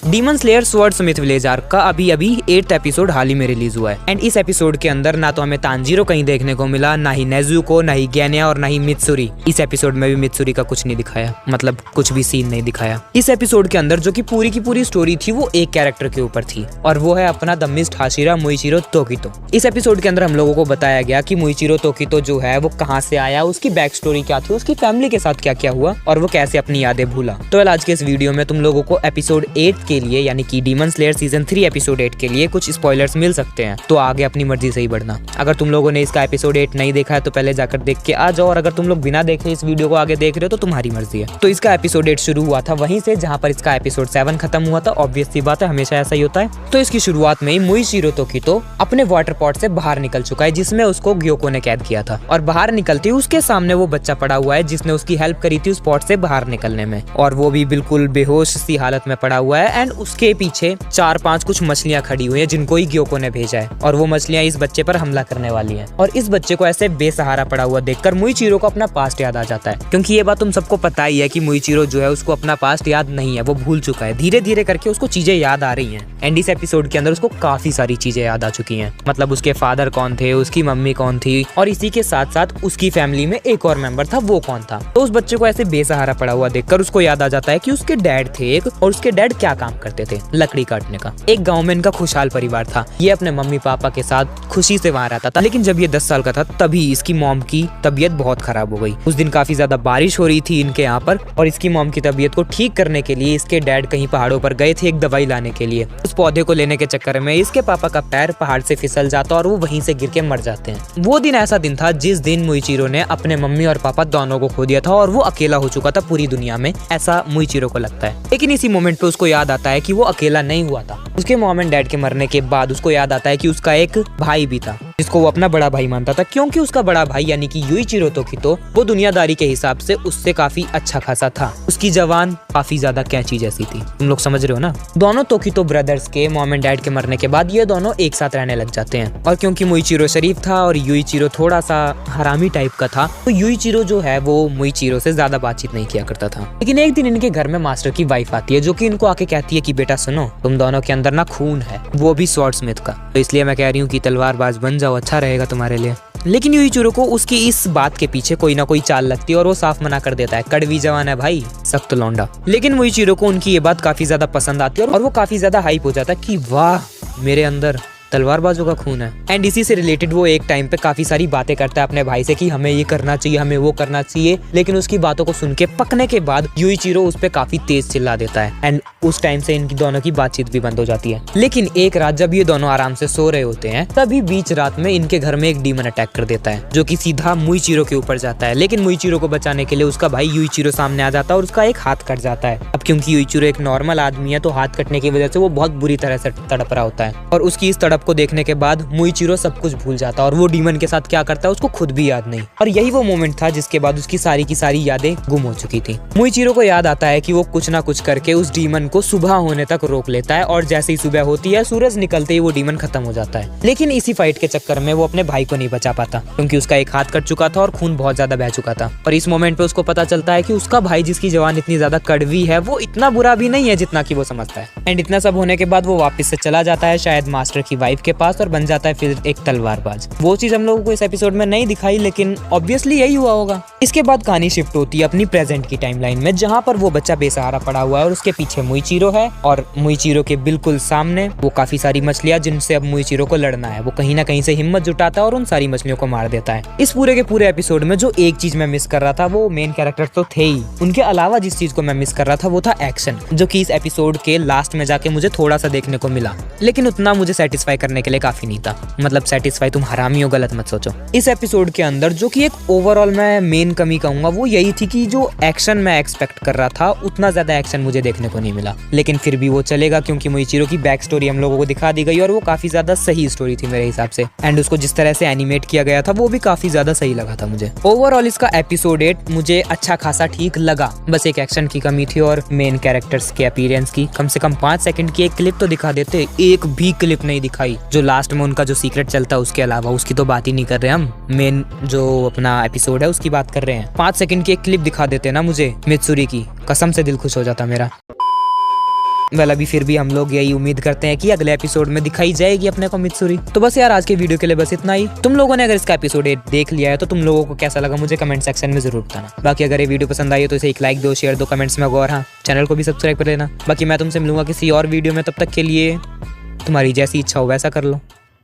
Demon slayer स्वर्डस्मिथ village arc का अभी 8th episode हाल ही में रिलीज हुआ है। एंड इस एपिसोड के अंदर ना तो हमें तांजीरो कहीं देखने को मिला, ना ही नेजुको, ना ही गैनिया और ना ही मित्सुरी। इस एपिसोड में भी मित्सुरी का कुछ नहीं दिखाया, मतलब कुछ भी सीन नहीं दिखाया। इस एपिसोड के अंदर जो कि पूरी की पूरी स्टोरी थी वो एक कैरेक्टर के ऊपर थी और वो है अपना द मिस्ट हाशिरा मुइचिरो तोकितो। इस एपिसोड के अंदर हम लोगों को बताया गया कि मुइचिरो तोकितो जो है वो कहाँ से आया, उसकी बैक स्टोरी क्या थी, उसकी फैमिली के साथ क्या क्या हुआ और वो कैसे अपनी यादें भूला। तो आज के इस वीडियो में तुम लोगों को एपिसोड 8 के लिए यानी कि डीमन स्लेयर सीजन 3 एपिसोड 8 के लिए कुछ स्पॉयलर्स मिल सकते हैं, तो आगे अपनी मर्जी से ही बढ़ना। अगर तुम लोगों ने इसका एपिसोड 8 नहीं देखा है तो पहले जाकर देख के आ जाओ, और अगर तुम लोग बिना देखे इस वीडियो को आगे देख रहे हो तो तुम्हारी मर्जी है। तो इसका एपिसोड 8 शुरू हुआ था वहीं से जहाँ पर इसका एपिसोड 7 खत्म हुआ था। ऑब्वियस सी बात है, हमेशा ऐसा ही होता है। तो इसकी शुरुआत में ही मुइचिरो तोकितो अपने वाटर पॉट से बाहर निकल चुका है जिसमें उसको ग्योको ने कैद किया था, और बाहर निकलते ही उसके सामने वो बच्चा पड़ा हुआ है जिसने उसकी हेल्प करी थी उस पॉट से बाहर निकलने में, और वो भी बिल्कुल बेहोश सी हालत में पड़ा हुआ है। एंड उसके पीछे 4-5 कुछ मछलियां खड़ी हुई है जिनको ही ग्योको ने भेजा है, और वो मछलियां इस बच्चे पर हमला करने वाली हैं। और इस बच्चे को ऐसे बेसहारा पड़ा हुआ देखकर मुइचिरो को अपना पास्ट याद आ जाता है, क्योंकि ये बात तुम सबको पता ही है कि मुइचिरो जो है उसको अपना पास्ट याद नहीं है, वो भूल चुका है। धीरे धीरे करके उसको चीजें याद आ रही हैं। एंड इस एपिसोड के अंदर उसको काफी सारी चीजें याद आ चुकी हैं, मतलब उसके फादर कौन थे, उसकी मम्मी कौन थी, और इसी के साथ साथ उसकी फैमिली में एक और मेंबर था, वो कौन था। तो उस बच्चे को ऐसे बेसहारा पड़ा हुआ देखकर उसको याद आ जाता है कि उसके डैड थे एक, और उसके डैड क्या काम करते थे, लकड़ी काटने का। एक गांव में इनका खुशहाल परिवार था, ये अपने मम्मी पापा के साथ खुशी से वहाँ रहता था। लेकिन जब ये 10 साल का था तभी इसकी मॉम की तबीयत बहुत खराब हो गई। उस दिन काफी ज्यादा बारिश हो रही थी इनके यहाँ पर, और इसकी मॉम की तबीयत को ठीक करने के लिए इसके डैड कहीं पहाड़ों पर गए थे एक दवाई लाने के लिए। उस पौधे को लेने के चक्कर में इसके पापा का पैर पहाड़ से फिसल जाता और वो वहीं से गिर के मर जाते हैं। वो दिन ऐसा दिन था जिस दिन मुइचिरो ने अपने मम्मी और पापा दोनों को खो दिया था, और वो अकेला हो चुका था पूरी दुनिया में, ऐसा मुइचिरो को लगता है। लेकिन इसी मोमेंट पे उसको याद आता है कि वो अकेला नहीं हुआ था। उसके मॉम एंड डैड के मरने के बाद उसको याद आता है कि उसका एक भाई भी था जिसको वो अपना बड़ा भाई मानता था, क्योंकि उसका बड़ा भाई यानी कि युइचिरो तोकितो वो दुनियादारी के हिसाब से उससे काफी अच्छा खासा था। उसकी जवान काफी ज्यादा कैंची जैसी थी, तुम लोग समझ रहे हो ना। दोनों तोकितो ब्रदर्स के मॉम एंड डैड के मरने के बाद ये दोनों एक साथ रहने लग जाते हैं, और क्योंकि मुइचिरो शरीफ था और युइचिरो थोड़ा सा हरामी टाइप का था, तो युइचिरो जो है वो मुइचिरो से ज्यादा बातचीत नहीं किया करता था। लेकिन एक दिन इनके घर में मास्टर की वाइफ आती है जो कि इनको आके कहती है कि बेटा सुनो, तुम दोनों के अंदर ना खून है, वो भी स्वॉर्डस्मिथ का, तो इसलिए मैं कह रही हूँ कि तलवारबाज बन जाओ, अच्छा रहेगा तुम्हारे लिए। लेकिन युइचिरो को उसकी इस बात के पीछे कोई ना कोई चाल लगती है और वो साफ मना कर देता है, कड़वी जवान है भाई, सख्त लौंडा। लेकिन मुइचिरो को उनकी ये बात काफी ज्यादा पसंद आती है और वो काफी ज्यादा हाइप हो जाता है कि वाह, मेरे अंदर तलवारबाजों का खून है। एंड इसी से रिलेटेड वो एक टाइम पे काफी सारी बातें करता है अपने भाई से कि हमें ये करना चाहिए, हमें वो करना चाहिए। लेकिन उसकी बातों को सुन के पकने के बाद युइचिरो उस पे काफी तेज चिल्ला देता है, एंड उस टाइम से इनकी दोनों की बातचीत भी बंद हो जाती है। लेकिन एक रात जब ये दोनों आराम से सो रहे होते हैं, तभी बीच रात में इनके घर में एक डीमन अटैक कर देता है जो कि सीधा मुइचिरो के ऊपर जाता है। लेकिन मुइचिरो को बचाने के लिए उसका भाई युइचिरो सामने आ जाता है और उसका एक हाथ कट जाता है। अब क्योंकि युइचिरो एक नॉर्मल आदमी है तो हाथ कटने की वजह से वो बहुत बुरी तरह से तड़प रहा होता है, और उसकी इस तड़प को देखने के बाद मुइचिरो सब कुछ भूल जाता है और वो डीमन के साथ क्या करता है उसको खुद भी याद नहीं। और यही वो मोमेंट था जिसके बाद उसकी सारी की सारी यादें गुम हो चुकी थी। मुइचिरो को याद आता है कि वो कुछ ना कुछ करके उस डीमन को सुबह होने तक रोक लेता है, और जैसे ही सुबह होती है सूरज निकलते ही वो डीमन खत्म हो जाता है। लेकिन इसी फाइट के चक्कर में वो अपने भाई को नहीं बचा पाता, क्योंकि उसका एक हाथ कट चुका था और खून बहुत ज्यादा बह चुका था। और इस मोमेंट पे उसको पता चलता है कि उसका भाई जिसकी जवान इतनी ज्यादा कड़वी है वो इतना बुरा भी नहीं है जितना कि वो समझता है। एंड इतना सब होने के बाद वो वापस से चला जाता है शायद मास्टर की वाइफ के पास और बन जाता है फिर एक तलवारबाज। वो चीज हम लोगों को इस एपिसोड में नहीं दिखाई, लेकिन ऑब्वियसली यही हुआ होगा। इसके बाद कहानी शिफ्ट होती है अपनी प्रेजेंट की टाइमलाइन में, जहाँ पर वो बच्चा बेसहारा पड़ा हुआ है और उसके पीछे मुइचिरो है, और मुइचिरो के बिल्कुल सामने वो काफी सारी मछलियां जिनसे अब मुइचिरो को लड़ना है। वो कहीं ना कहीं से हिम्मत जुटाता है और उन सारी मछलियों को मार देता है। इस पूरे के पूरे एपिसोड में जो एक चीज मैं मिस कर रहा था वो मेन कैरेक्टर तो थे ही, उनके अलावा जिस चीज को मैं मिस कर रहा था वो था एक्शन, जो कि इस एपिसोड के लास्ट में जाके मुझे थोड़ा सा देखने को मिला, लेकिन उतना मुझे सेटिस्फाई करने के लिए काफी नहीं था। मतलब सेटिस्फाई तुम हरामी हो, गलत मत सोचो। इस एपिसोड के अंदर जो कि एक ओवरऑल मैं मेन कमी कहूंगा वो यही थी कि जो एक्शन मैं एक्सपेक्ट कर रहा था उतना ज्यादा एक्शन मुझे देखने को नहीं मिला। लेकिन फिर भी वो चलेगा क्योंकि मुइचिरो की बैक स्टोरी हम लोगों को दिखा दी गई और वो काफी ज्यादा सही स्टोरी थी मेरे हिसाब से। एंड उसको जिस तरह से एनिमेट किया गया था वो भी काफी ज्यादा सही लगा था मुझे। ओवरऑल इसका एपिसोड 8 मुझे अच्छा खासा ठीक लगा, बस एक एक्शन की कमी थी और मेन कैरेक्टर्स के अपीयरेंस की। कम से कम 5 सेकंड की एक क्लिप तो दिखा देते, एक भी क्लिप नहीं दिखाई। जो लास्ट में उनका जो सीक्रेट चलता है उसके अलावा, उसकी तो बात ही नहीं कर रहे हम, मेन जो अपना एपिसोड है उसकी बात कर रहे हैं। 5 सेकंड की एक क्लिप दिखा देते ना मुझे मित्सुरी की, कसम से दिल खुश हो जाता मेरा। वेल अभी फिर भी हम लोग यही उम्मीद करते हैं कि अगले एपिसोड में दिखाई जाएगी अपने को मित्सुरी। तो बस यार आज के वीडियो के लिए बस इतना ही। तुम लोगों ने अगर इसका एपिसोड 8 देख लिया है तो तुम लोगों को कैसा लगा मुझे कमेंट सेक्शन में जरूर बताना। बाकी अगर ये वीडियो पसंद आई है तो इसे एक लाइक दो, शेयर दो, कमेंट्स में और हाँ चैनल को भी सब्सक्राइब कर लेना। बाकी मैं तुमसे मिलूंगा किसी और वीडियो में, तब तक के लिए तुम्हारी जैसी इच्छा हो वैसा कर लो।